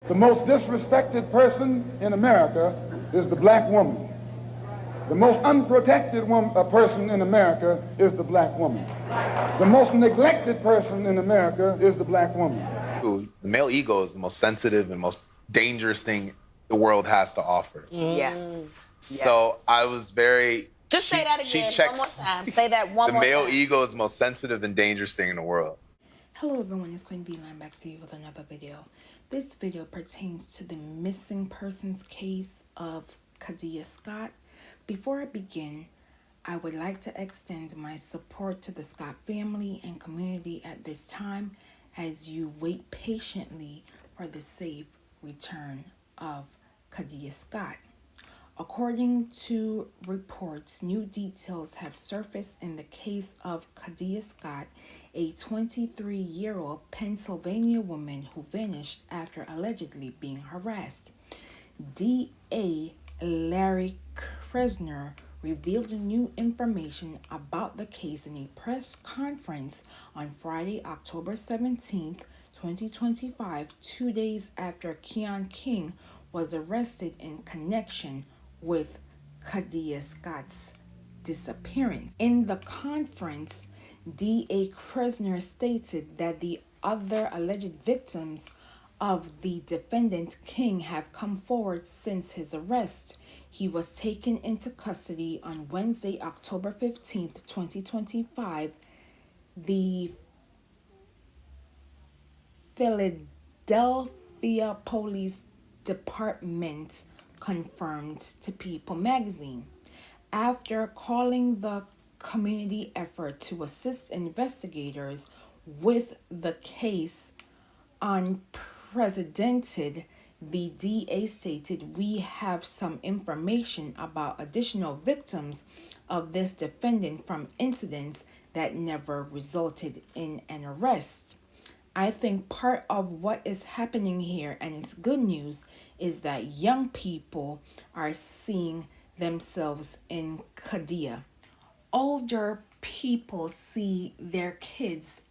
The most disrespected person in America is the black woman. The most unprotected person in America is the black woman. The most neglected person in America is the black woman. The male ego is the most sensitive and most dangerous thing the world has to offer. Yes. So I was very... Just say that again one more time. Say that one more time. The male ego is the most sensitive and dangerous thing in the world. Hello everyone, it's Queen V. I'm back to you with another video. This video pertains to the missing persons case of Kada Scott. Before I begin, I would like to extend my support to the Scott family and community at this time as you wait patiently for the safe return of Kada Scott. According to reports, new details have surfaced in the case of Kada Scott, a 23-year-old Pennsylvania woman who vanished after allegedly being harassed. D.A. Larry Krystal revealed new information about the case in a press conference on Friday, October 17th, 2025, 2 days after Shawn King was arrested in connection with Kada Scott's disappearance. In the conference, D.A. Krystal stated that the other alleged victims of the defendant King have come forward since his arrest. He was taken into custody on Wednesday, October 15th, 2025. The Philadephia Police Department confirmed to People magazine. After calling the community effort to assist investigators with the case unprecedented, the DA stated, "We have some information about additional victims of this defendant from incidents that never resulted in an arrest." I think part of what is happening here, and it's good news, is that young people are seeing themselves in Kada. Older people see their kids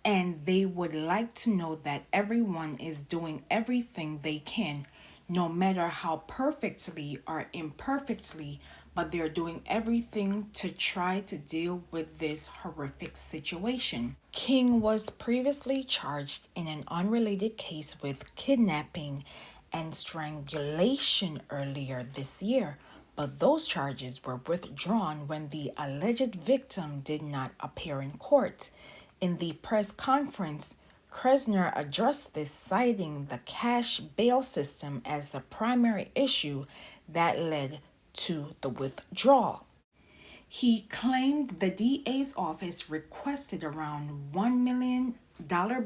and they would like to know that everyone is doing everything they can, no matter how perfectly or imperfectly, but they're doing everything to try to deal with this horrific situation. King was previously charged in an unrelated case with kidnapping and strangulation earlier this year, but those charges were withdrawn when the alleged victim did not appear in court. In the press conference, Krystal addressed this, citing the cash bail system as the primary issue that led to the withdrawal. He claimed the DA's office requested around $1 million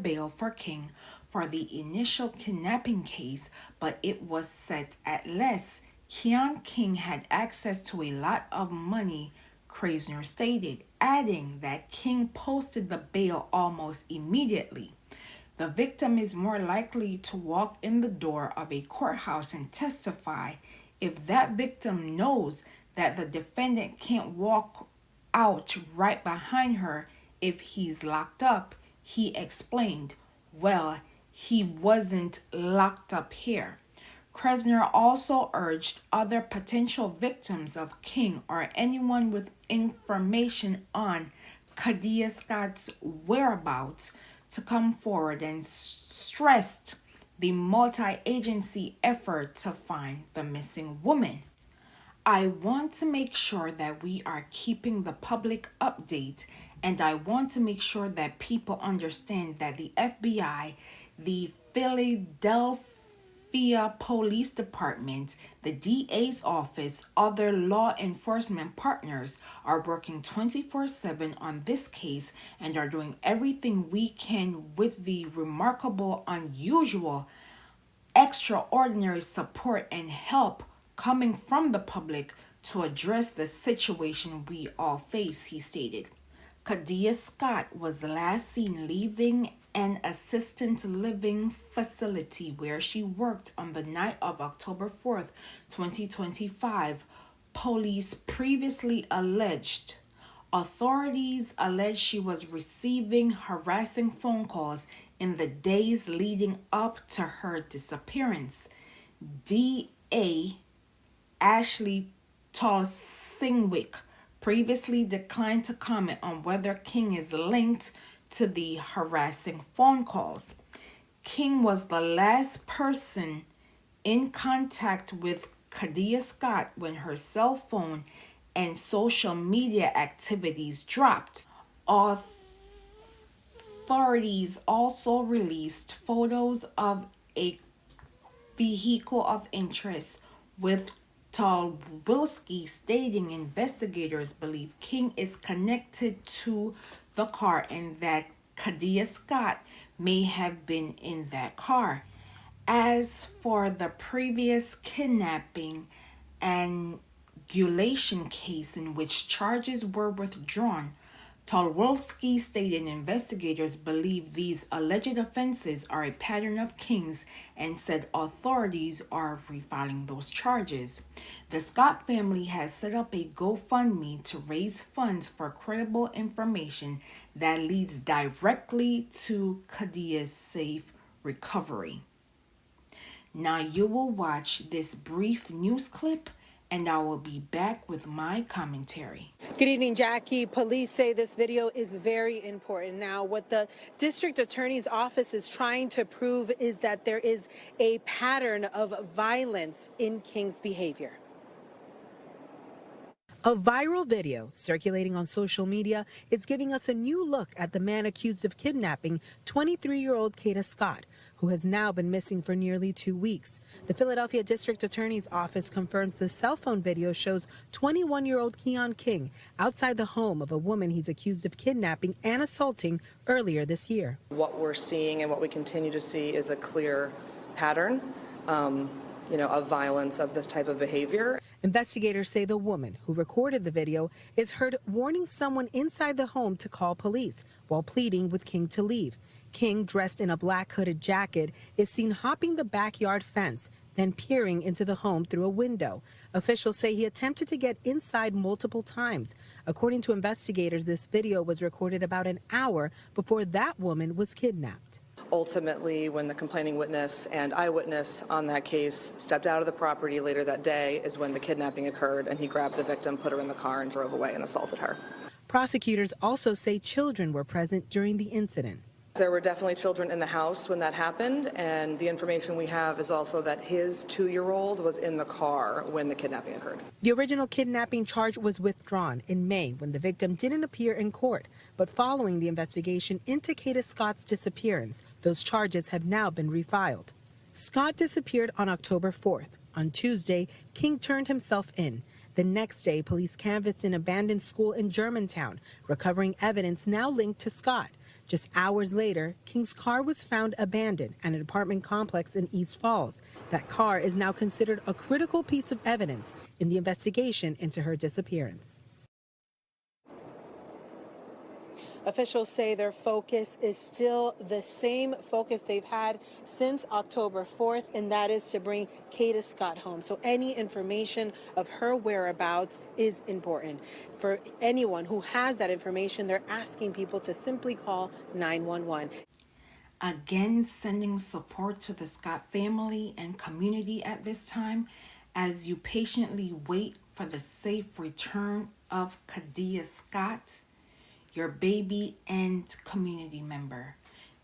bail for King for the initial kidnapping case, but it was set at less. Shawn King had access to a lot of money, Krystal stated, adding that King posted the bail almost immediately. The victim is more likely to walk in the door of a courthouse and testify if that victim knows that the defendant can't walk out right behind her if he's locked up. He explained, "Well, he wasn't locked up here." Krystal also urged other potential victims of King or anyone with information on Kada Scott's whereabouts to come forward and stressed the multi-agency effort to find the missing woman. "I want to make sure that we are keeping the public update, and I want to make sure that people understand that the FBI, the Philadephia Police Department, the DA's office, other law enforcement partners are working 24/7 on this case and are doing everything we can with the remarkable, unusual, extraordinary support and help coming from the public to address the situation we all face," he stated. Kada Scott was last seen leaving an assisted living facility where she worked on the night of October 4th, 2025. Police previously alleged. Authorities allege she was receiving harassing phone calls in the days leading up to her disappearance. D.A. Ashley Tolsingwick previously declined to comment on whether King is linked to the harassing phone calls. King was the last person in contact with Kada Scott when her cell phone and social media activities dropped. Authorities also released photos of a vehicle of interest with Tawilski, stating investigators believe King is connected to the car and that Kada Scott may have been in that car. As for the previous kidnapping and angulation case in which charges were withdrawn, Tawilski stated investigators believe these alleged offenses are a pattern of King's and said authorities are refiling those charges. The Scott family has set up a GoFundMe to raise funds for credible information that leads directly to Kada's safe recovery. Now you will watch this brief news clip and I will be back with my commentary. Good evening, Jackie. Police say this video is very important. Now, what the district attorney's office is trying to prove is that there is a pattern of violence in King's behavior. A viral video circulating on social media is giving us a new look at the man accused of kidnapping 23-year-old Kada Scott, who has now been missing for nearly 2 weeks. The Philadelphia District Attorney's Office confirms the cell phone video shows 21-year-old Keon King outside the home of a woman he's accused of kidnapping and assaulting earlier this year. What we're seeing and what we continue to see is a clear pattern, of violence of this type of behavior. Investigators say the woman who recorded the video is heard warning someone inside the home to call police while pleading with King to leave. King, dressed in a black hooded jacket, is seen hopping the backyard fence, then peering into the home through a window. Officials say he attempted to get inside multiple times. According to investigators, this video was recorded about an hour before that woman was kidnapped. Ultimately, when the complaining witness and eyewitness on that case stepped out of the property later that day is when the kidnapping occurred, and he grabbed the victim, put her in the car, and drove away and assaulted her. Prosecutors also say children were present during the incident. There were definitely children in the house when that happened, and the information we have is also that his 2-year-old was in the car when the kidnapping occurred. The original kidnapping charge was withdrawn in May when the victim didn't appear in court, but following the investigation into Kada Scott's disappearance, those charges have now been refiled. Scott disappeared on October 4th. On Tuesday, King turned himself in. The next day, police canvassed an abandoned school in Germantown, recovering evidence now linked to Scott. Just hours later, King's car was found abandoned at an apartment complex in East Falls. That car is now considered a critical piece of evidence in the investigation into her disappearance. Officials say their focus is still the same focus they've had since October 4th, and that is to bring Kada Scott home. So any information of her whereabouts is important. For anyone who has that information, they're asking people to simply call 911. Again, sending support to the Scott family and community at this time as you patiently wait for the safe return of Kada Scott, your baby and community member.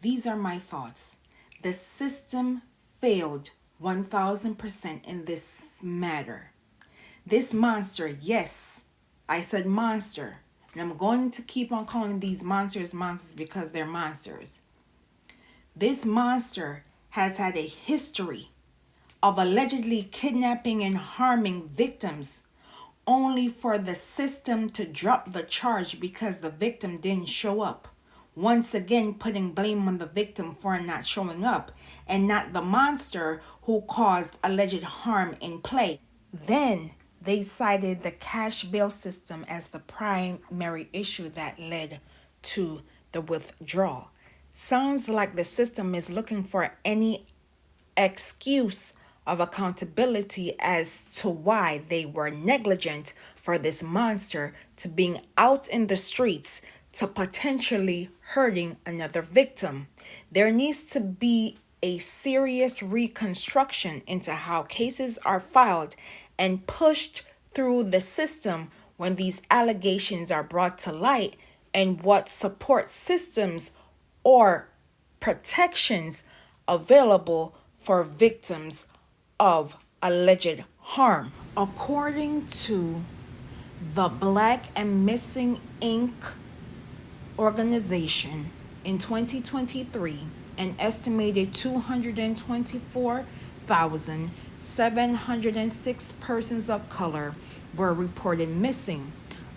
These are my thoughts. The system failed 1000% in this matter. This monster, yes, I said monster, and I'm going to keep on calling these monsters monsters because they're monsters. This monster has had a history of allegedly kidnapping and harming victims, only for the system to drop the charge because the victim didn't show up. Once again, putting blame on the victim for not showing up and not the monster who caused alleged harm in play. Then they cited the cash bail system as the primary issue that led to the withdrawal. Sounds like the system is looking for any excuse of accountability as to why they were negligent for this monster to being out in the streets to potentially hurting another victim. There needs to be a serious reconstruction into how cases are filed and pushed through the system when these allegations are brought to light, and what support systems or protections available for victims of alleged harm. According to the Black and Missing Inc. organization, in 2023, an estimated 224,706 persons of color were reported missing.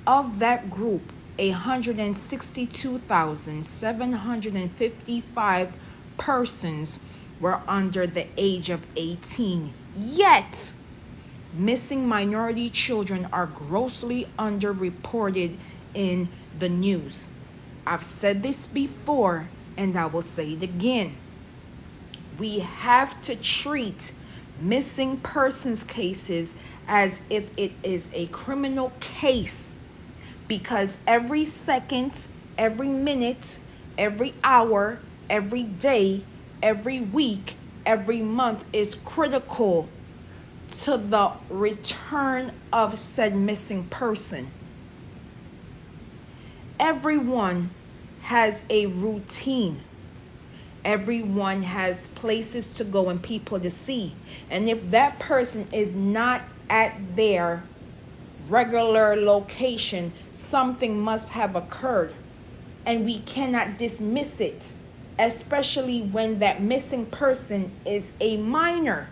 Of that group, 162,755 persons were under the age of 18. Yet, missing minority children are grossly underreported in the news. I've said this before, and I will say it again. We have to treat missing persons cases as if it is a criminal case, because every second, every minute, every hour, every day, every week, every month is critical to the return of said missing person. Everyone has a routine. Everyone has places to go and people to see. And if that person is not at their regular location, something must have occurred. And we cannot dismiss it, especially when that missing person is a minor.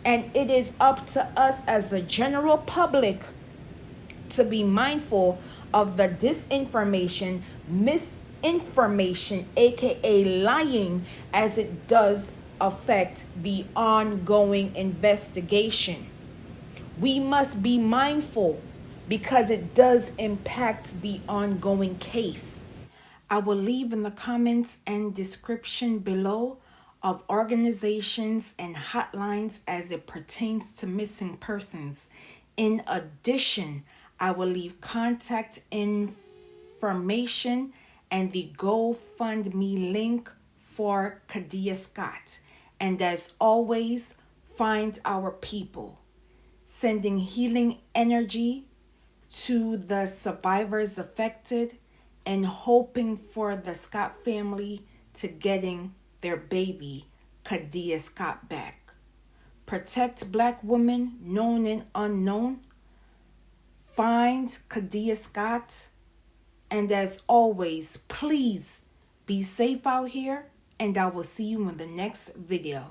And it is up to us as the general public to be mindful of the disinformation, misinformation, aka lying, as it does affect the ongoing investigation. We must be mindful because it does impact the ongoing case. I will leave in the comments and description below of organizations and hotlines as it pertains to missing persons. In addition, I will leave contact information and the GoFundMe link for Kada Scott. And as always, find our people, sending healing energy to the survivors affected and hoping for the Scott family to getting their baby Kada Scott back. Protect Black women, known and unknown. Find Kada Scott. And as always, please be safe out here, and I will see you in the next video.